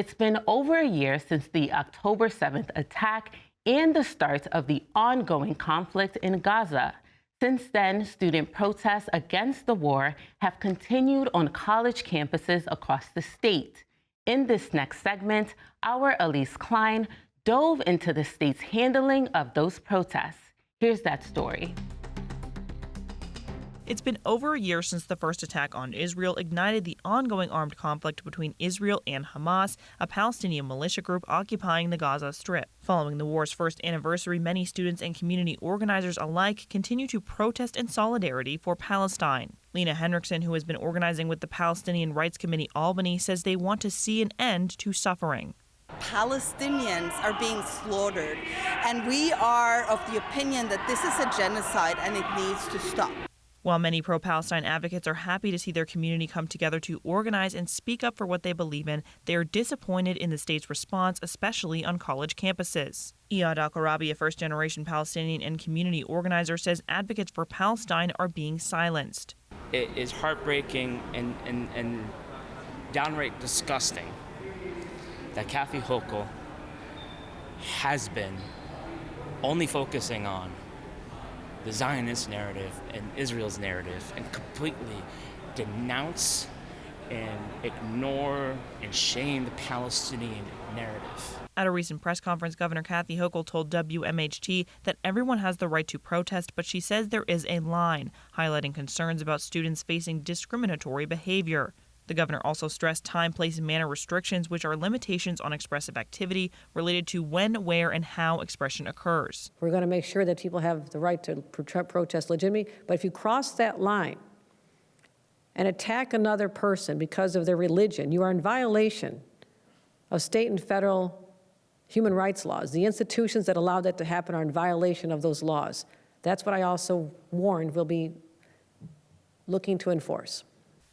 It's been over a year since the October 7th attack and the start of the ongoing conflict in Gaza. Since then, student protests against the war have continued on college campuses across the state. In this next segment, our Elise Klein dove into the state's handling of those protests. Here's that story. It's been over a year since the first attack on Israel ignited the ongoing armed conflict between Israel and Hamas, a Palestinian militia group occupying the Gaza Strip. Following the war's first anniversary, many students and community organizers alike continue to protest in solidarity for Palestine. Lena Henriksen, who has been organizing with the Palestinian Rights Committee Albany, says they want to see an end to suffering. Palestinians are being slaughtered, and we are of the opinion that this is a genocide and it needs to stop. While many pro-Palestine advocates are happy to see their community come together to organize and speak up for what they believe in, they are disappointed in the state's response, especially on college campuses. Iyad Al-Karabi, a first-generation Palestinian and community organizer, says advocates for Palestine are being silenced. It is heartbreaking and downright disgusting that Kathy Hochul has been only focusing on the Zionist narrative and Israel's narrative and completely denounce and ignore and shame the Palestinian narrative. At a recent press conference, Governor Kathy Hochul told WMHT that everyone has the right to protest, but she says there is a line, highlighting concerns about students facing discriminatory behavior. The governor also stressed time, place, and manner restrictions, which are limitations on expressive activity related to when, where, and how expression occurs. We're going to make sure that people have the right to protest legitimately, but if you cross that line and attack another person because of their religion, you are in violation of state and federal human rights laws. The institutions that allow that to happen are in violation of those laws. That's what I also warned we'll be looking to enforce.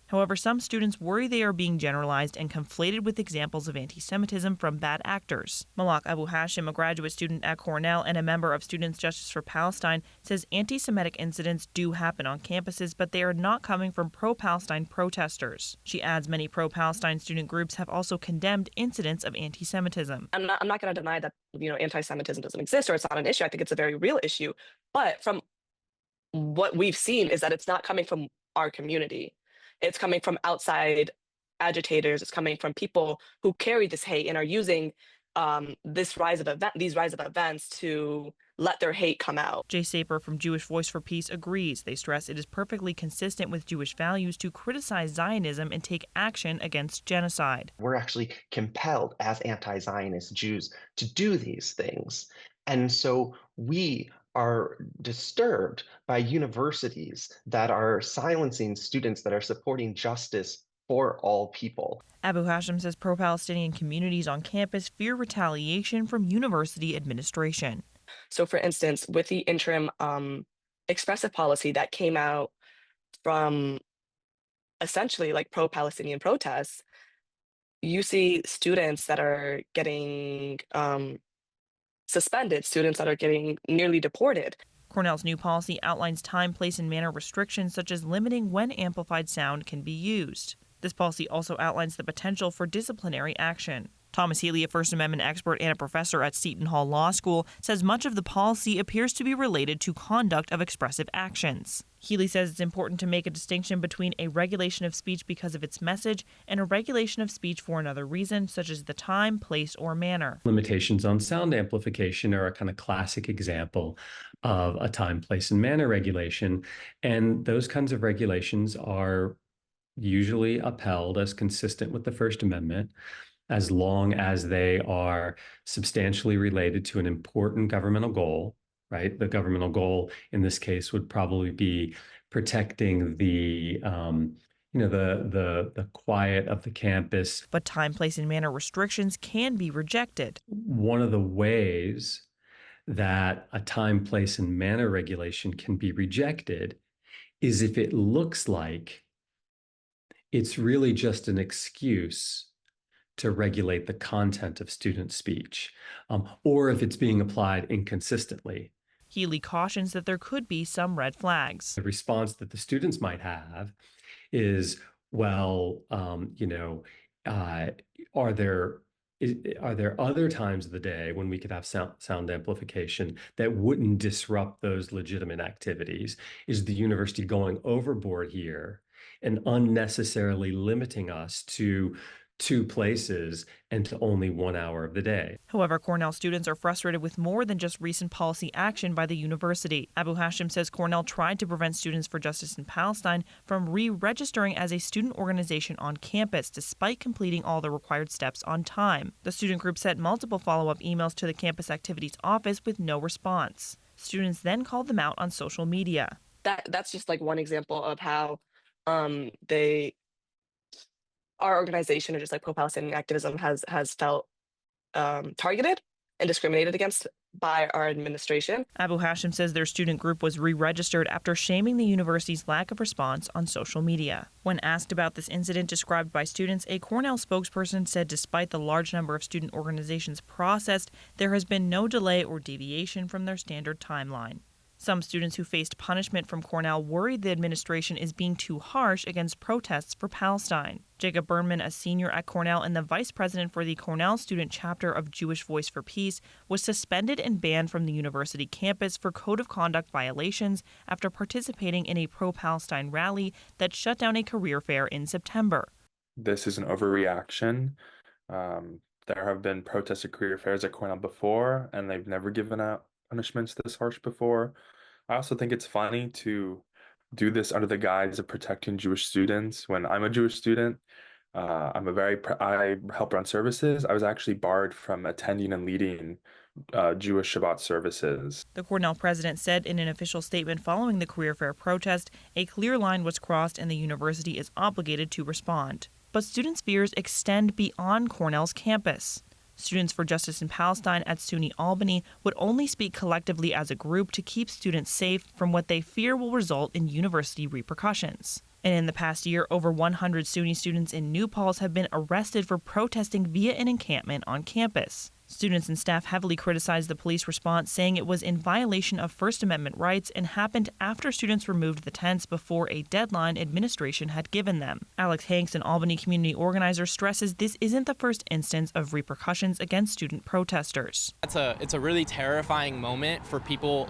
However, some students worry they are being generalized and conflated with examples of anti-Semitism from bad actors. Malak Abu Hashim, a graduate student at Cornell and a member of Students Justice for Palestine, says anti-Semitic incidents do happen on campuses, but they are not coming from pro-Palestine protesters. She adds many pro-Palestine student groups have also condemned incidents of anti-Semitism. I'm not going to deny that anti-Semitism doesn't exist or it's not an issue. I think it's a very real issue. But from what we've seen is that it's not coming from our community. It's coming from outside agitators. It's coming from people who carry this hate and are using these rise of events to let their hate come out. Jay Saper from Jewish Voice for Peace agrees. They stress it is perfectly consistent with Jewish values to criticize Zionism and take action against genocide. We're actually compelled as anti-Zionist Jews to do these things. And so we are disturbed by universities that are silencing students that are supporting justice for all people. Abu Hashim says pro-Palestinian communities on campus fear retaliation from university administration. So, for instance, with the interim expressive policy that came out from essentially like pro-Palestinian protests, you see students that are getting suspended, students that are getting nearly deported. Cornell's new policy outlines time, place, and manner restrictions, such as limiting when amplified sound can be used. This policy also outlines the potential for disciplinary action. Thomas Healy, a First Amendment expert and a professor at Seton Hall Law School, says much of the policy appears to be related to conduct of expressive actions. Healy says it's important to make a distinction between a regulation of speech because of its message and a regulation of speech for another reason, such as the time, place, or manner. Limitations on sound amplification are a kind of classic example of a time, place, and manner regulation. And those kinds of regulations are usually upheld as consistent with the First Amendment, as long as they are substantially related to an important governmental goal, right? The governmental goal in this case would probably be protecting the quiet of the campus. But time, place, and manner restrictions can be rejected. One of the ways that a time, place, and manner regulation can be rejected is if it looks like it's really just an excuse to regulate the content of student speech, or if it's being applied inconsistently. Healy cautions that there could be some red flags. The response that the students might have is, well, are there Are there other times of the day when we could have sound amplification that wouldn't disrupt those legitimate activities? Is the university going overboard here and unnecessarily limiting us to 2 places and to only 1 hour of the day? However, Cornell students are frustrated with more than just recent policy action by the university. Abu Hashim says Cornell tried to prevent Students for Justice in Palestine from re-registering as a student organization on campus, despite completing all the required steps on time. The student group sent multiple follow-up emails to the campus activities office with no response. Students then called them out on social media. That's just like one example of how our organization, or just like pro-Palestinian activism, has felt targeted and discriminated against by our administration. Abu Hashim says their student group was re-registered after shaming the university's lack of response on social media. When asked about this incident described by students, a Cornell spokesperson said despite the large number of student organizations processed, there has been no delay or deviation from their standard timeline. Some students who faced punishment from Cornell worried the administration is being too harsh against protests for Palestine. Jacob Burnman, a senior at Cornell and the vice president for the Cornell student chapter of Jewish Voice for Peace, was suspended and banned from the university campus for code of conduct violations after participating in a pro-Palestine rally that shut down a career fair in September. This is an overreaction. There have been protests at career fairs at Cornell before, and they've never given out punishments this harsh before. I also think it's funny to do this under the guise of protecting Jewish students. When I'm a Jewish student, I help run services. I was actually barred from attending and leading Jewish Shabbat services. The Cornell president said in an official statement following the career fair protest, a clear line was crossed and the university is obligated to respond. But students' fears extend beyond Cornell's campus. Students for Justice in Palestine at SUNY Albany would only speak collectively as a group to keep students safe from what they fear will result in university repercussions. And in the past year, over 100 SUNY students in New Paltz have been arrested for protesting via an encampment on campus. Students and staff heavily criticized the police response, saying it was in violation of First Amendment rights and happened after students removed the tents before a deadline administration had given them. Alex Hanks, an Albany community organizer, stresses this isn't the first instance of repercussions against student protesters. It's a really terrifying moment for people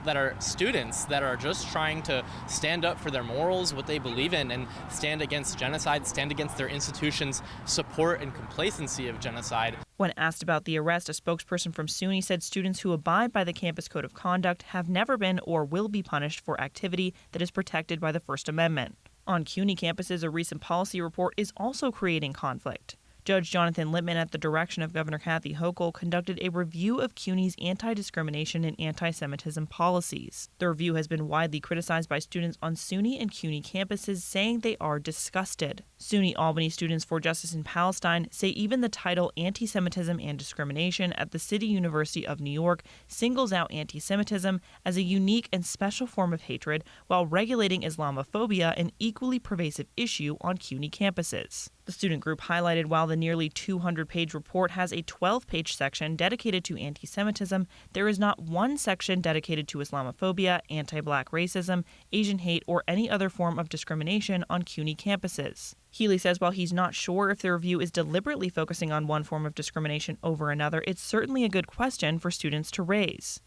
that are students that are just trying to stand up for their morals, what they believe in, and stand against genocide, stand against their institutions' support and complacency of genocide. When asked about the arrest, a spokesperson from SUNY said students who abide by the campus code of conduct have never been or will be punished for activity that is protected by the First Amendment. On CUNY campuses, a recent policy report is also creating conflict. Judge Jonathan Littman, at the direction of Governor Kathy Hochul, conducted a review of CUNY's anti-discrimination and anti-Semitism policies. The review has been widely criticized by students on SUNY and CUNY campuses, saying they are disgusted. SUNY Albany Students for Justice in Palestine say even the title Anti-Semitism and Discrimination at the City University of New York singles out anti-Semitism as a unique and special form of hatred while regulating Islamophobia, an equally pervasive issue on CUNY campuses. The student group highlighted while the nearly 200-page report has a 12-page section dedicated to anti-Semitism, there is not one section dedicated to Islamophobia, anti-Black racism, Asian hate, or any other form of discrimination on CUNY campuses. Healy says while he's not sure if the review is deliberately focusing on one form of discrimination over another, it's certainly a good question for students to raise.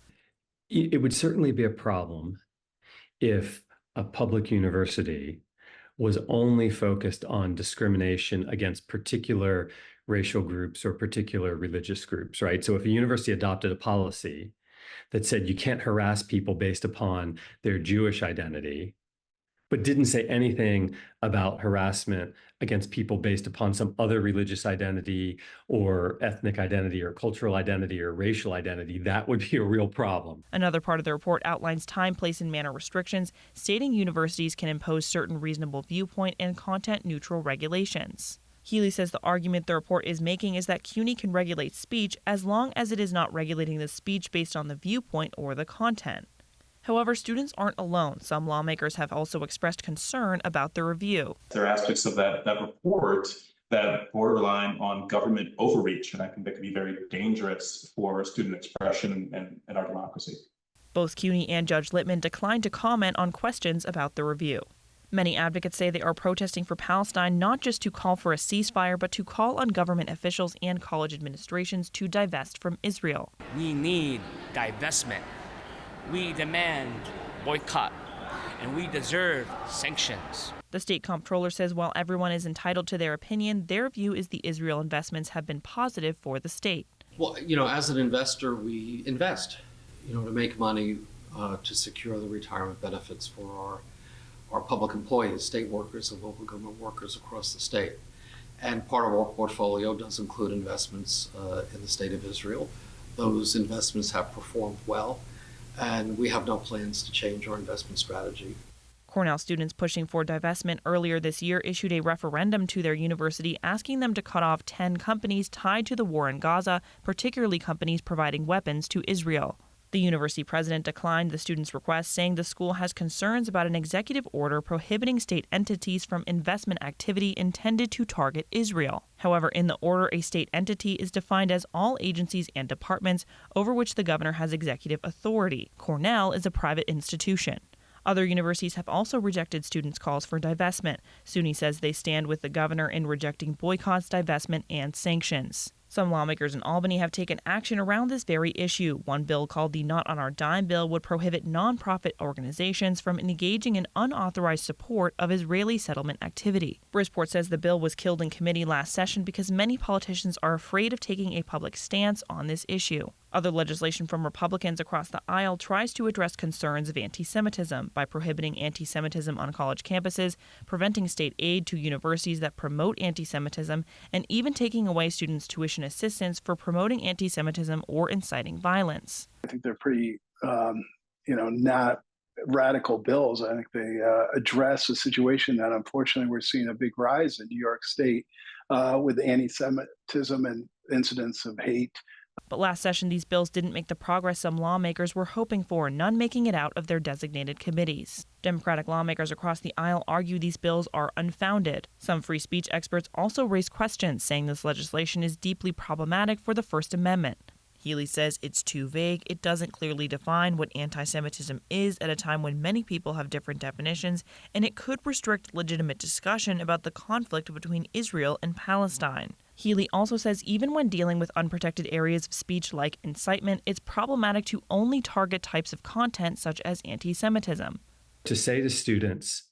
It would certainly be a problem if a public university was only focused on discrimination against particular racial groups or particular religious groups, right? So if a university adopted a policy that said you can't harass people based upon their Jewish identity, but didn't say anything about harassment against people based upon some other religious identity or ethnic identity or cultural identity or racial identity, that would be a real problem. Another part of the report outlines time, place, and manner restrictions, stating universities can impose certain reasonable viewpoint and content-neutral regulations. Healy says the argument the report is making is that CUNY can regulate speech as long as it is not regulating the speech based on the viewpoint or the content. However, students aren't alone. Some lawmakers have also expressed concern about the review. There are aspects of that report that borderline on government overreach, and I think that could be very dangerous for student expression and our democracy. Both CUNY and Judge Littman declined to comment on questions about the review. Many advocates say they are protesting for Palestine not just to call for a ceasefire, but to call on government officials and college administrations to divest from Israel. We need divestment. We demand boycott, and we deserve sanctions. The state comptroller says while everyone is entitled to their opinion, their view is the Israel investments have been positive for the state. Well, as an investor, we invest, to make money to secure the retirement benefits for our public employees, state workers and local government workers across the state. And part of our portfolio does include investments in the state of Israel. Those investments have performed well, and we have no plans to change our investment strategy. Cornell students pushing for divestment earlier this year issued a referendum to their university asking them to cut off 10 companies tied to the war in Gaza, particularly companies providing weapons to Israel. The university president declined the students' request, saying the school has concerns about an executive order prohibiting state entities from investment activity intended to target Israel. However, in the order, a state entity is defined as all agencies and departments over which the governor has executive authority. Cornell is a private institution. Other universities have also rejected students' calls for divestment. SUNY says they stand with the governor in rejecting boycotts, divestment, and sanctions. Some lawmakers in Albany have taken action around this very issue. One bill called the Not on Our Dime bill would prohibit nonprofit organizations from engaging in unauthorized support of Israeli settlement activity. Bridgeport says the bill was killed in committee last session because many politicians are afraid of taking a public stance on this issue. Other legislation from Republicans across the aisle tries to address concerns of anti-Semitism by prohibiting anti-Semitism on college campuses, preventing state aid to universities that promote anti-Semitism, and even taking away students' tuition assistance for promoting anti-Semitism or inciting violence. I think they're pretty, not radical bills. I think they address a situation that unfortunately we're seeing a big rise in New York State with anti-Semitism and incidents of hate. But last session, these bills didn't make the progress some lawmakers were hoping for, none making it out of their designated committees. Democratic lawmakers across the aisle argue these bills are unfounded. Some free speech experts also raise questions, saying this legislation is deeply problematic for the First Amendment. Healy says it's too vague. It doesn't clearly define what anti-Semitism is at a time when many people have different definitions, and it could restrict legitimate discussion about the conflict between Israel and Palestine. Healy also says even when dealing with unprotected areas of speech like incitement, it's problematic to only target types of content such as anti-Semitism. To say to students,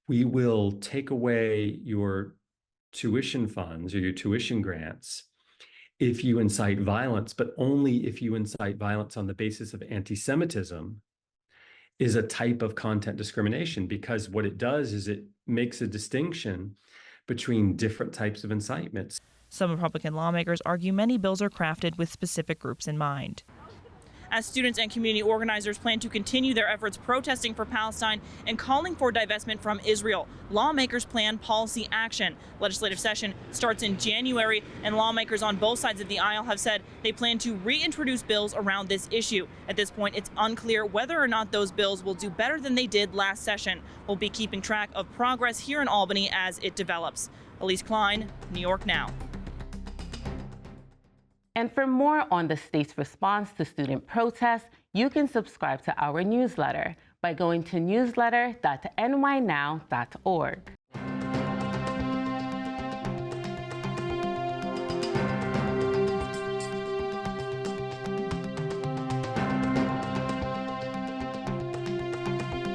we will take away your tuition funds or your tuition grants if you incite violence, but only if you incite violence on the basis of anti-Semitism, is a type of content discrimination, because what it does is it makes a distinction between different types of incitements. Some Republican lawmakers argue many bills are crafted with specific groups in mind. As students and community organizers plan to continue their efforts protesting for Palestine and calling for divestment from Israel, lawmakers plan policy action. Legislative session starts in January, and lawmakers on both sides of the aisle have said they plan to reintroduce bills around this issue. At this point, it's unclear whether or not those bills will do better than they did last session. We'll be keeping track of progress here in Albany as it develops. Elise Klein, New York Now. And for more on the state's response to student protests, you can subscribe to our newsletter by going to newsletter.nynow.org.